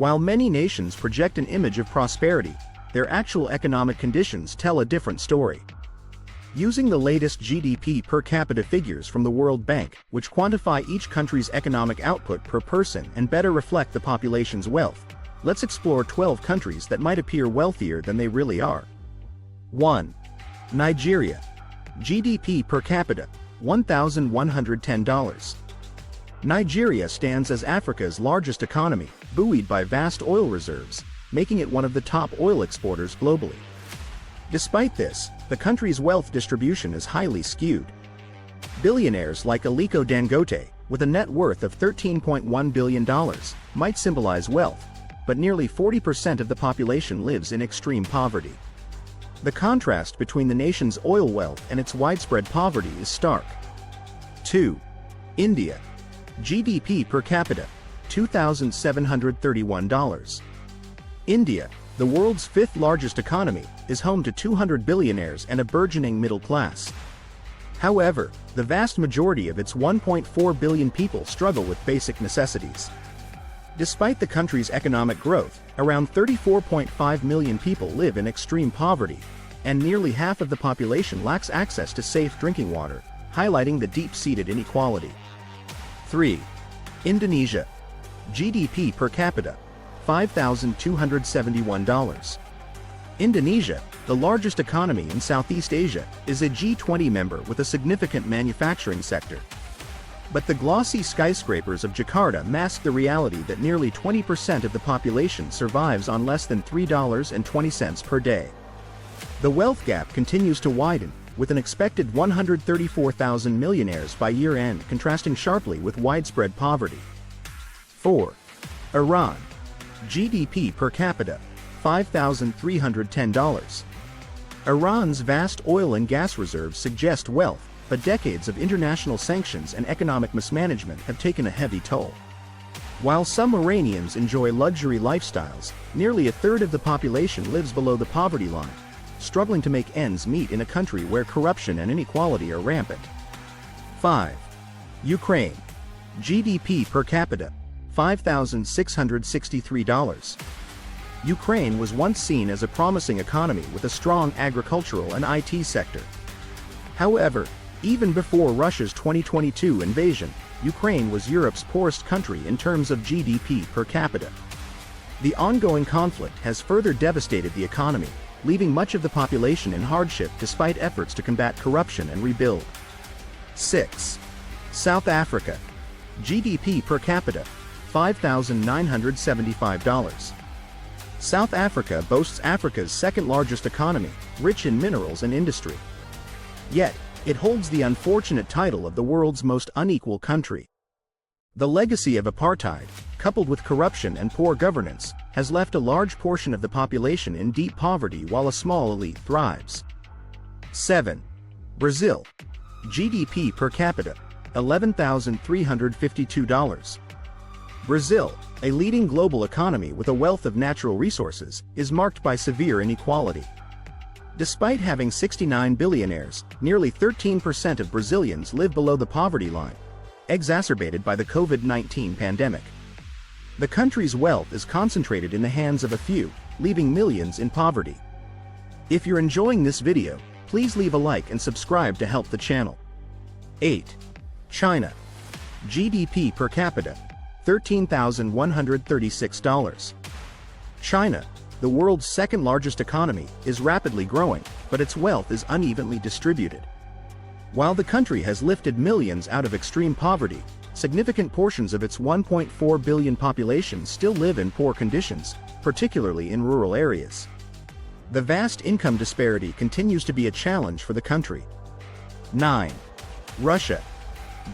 While many nations project an image of prosperity, their actual economic conditions tell a different story. Using the latest GDP per capita figures from the World Bank, which quantify each country's economic output per person and better reflect the population's wealth, let's explore 12 countries that might appear wealthier than they really are. 1. Nigeria. GDP per capita, $1,110. Nigeria stands as Africa's largest economy, buoyed by vast oil reserves, making it one of the top oil exporters globally. Despite this, the country's wealth distribution is highly skewed. Billionaires like Aliko Dangote, with a net worth of $13.1 billion, might symbolize wealth, but nearly 40% of the population lives in extreme poverty. The contrast between the nation's oil wealth and its widespread poverty is stark. 2. India. GDP per capita, $2,731. India, the world's fifth largest economy, is home to 200 billionaires and a burgeoning middle class. However, the vast majority of its 1.4 billion people struggle with basic necessities. Despite the country's economic growth, around 34.5 million people live in extreme poverty, and nearly half of the population lacks access to safe drinking water, highlighting the deep-seated inequality. 3. Indonesia. GDP per capita, $5,271. Indonesia, the largest economy in Southeast Asia, is a G20 member with a significant manufacturing sector. But the glossy skyscrapers of Jakarta mask the reality that nearly 20% of the population survives on less than $3.20 per day. The wealth gap continues to widen, with an expected 134,000 millionaires by year-end contrasting sharply with widespread poverty. 4. Iran. GDP per capita, $5,310. Iran's vast oil and gas reserves suggest wealth, but decades of international sanctions and economic mismanagement have taken a heavy toll. While some Iranians enjoy luxury lifestyles, nearly a third of the population lives below the poverty line, struggling to make ends meet in a country where corruption and inequality are rampant. 5. Ukraine. GDP per capita, $5,663. Ukraine was once seen as a promising economy with a strong agricultural and IT sector. However, even before Russia's 2022 invasion, Ukraine was Europe's poorest country in terms of GDP per capita. The ongoing conflict has further devastated the economy, leaving much of the population in hardship despite efforts to combat corruption and rebuild. 6. South Africa. GDP per capita, $5,975. South Africa boasts Africa's second-largest economy, rich in minerals and industry. Yet, it holds the unfortunate title of the world's most unequal country. The legacy of apartheid, coupled with corruption and poor governance, has left a large portion of the population in deep poverty while a small elite thrives. 7. Brazil. GDP per capita, $11,352. Brazil, a leading global economy with a wealth of natural resources, is marked by severe inequality. Despite having 69 billionaires, nearly 13% of Brazilians live below the poverty line, exacerbated by the COVID-19 pandemic. The country's wealth is concentrated in the hands of a few, leaving millions in poverty. If you're enjoying this video, please leave a like and subscribe to help the channel. 8. China. GDP per capita, $13,136. China, the world's second-largest economy, is rapidly growing, but its wealth is unevenly distributed. While the country has lifted millions out of extreme poverty, significant portions of its 1.4 billion population still live in poor conditions, particularly in rural areas. The vast income disparity continues to be a challenge for the country. 9. Russia.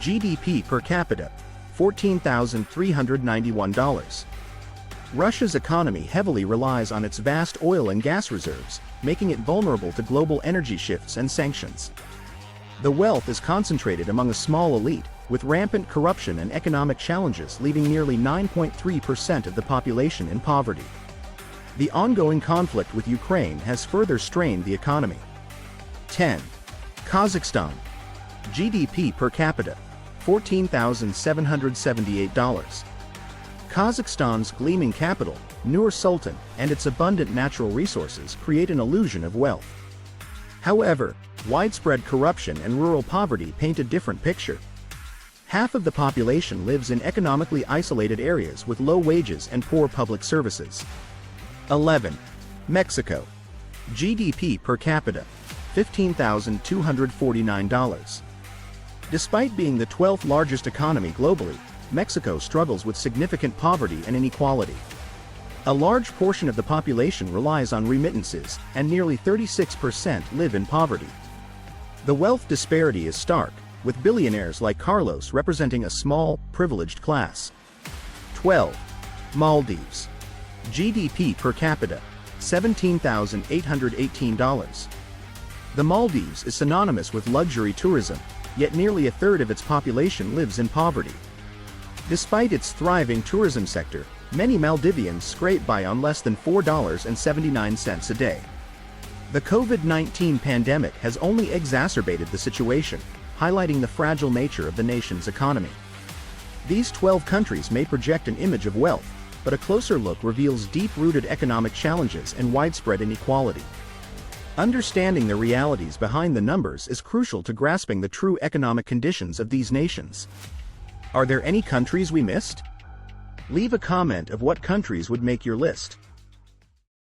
GDP per capita, $14,391. Russia's economy heavily relies on its vast oil and gas reserves, making it vulnerable to global energy shifts and sanctions. The wealth is concentrated among a small elite, with rampant corruption and economic challenges leaving nearly 9.3% of the population in poverty. The ongoing conflict with Ukraine has further strained the economy. 10. Kazakhstan. GDP per capita, $14,778. Kazakhstan's gleaming capital, Nur Sultan, and its abundant natural resources create an illusion of wealth. However, widespread corruption and rural poverty paint a different picture. Half of the population lives in economically isolated areas with low wages and poor public services. 11. Mexico. GDP per capita, $15,249. Despite being the 12th largest economy globally, Mexico struggles with significant poverty and inequality. A large portion of the population relies on remittances, and nearly 36% live in poverty. The wealth disparity is stark, with billionaires like Carlos representing a small, privileged class. 12. Maldives. GDP per capita, $17,818. The Maldives is synonymous with luxury tourism, yet nearly a third of its population lives in poverty. Despite its thriving tourism sector, many Maldivians scrape by on less than $4.79 a day. The COVID-19 pandemic has only exacerbated the situation, highlighting the fragile nature of the nation's economy. These 12 countries may project an image of wealth, but a closer look reveals deep-rooted economic challenges and widespread inequality. Understanding the realities behind the numbers is crucial to grasping the true economic conditions of these nations. Are there any countries we missed? Leave a comment of what countries would make your list.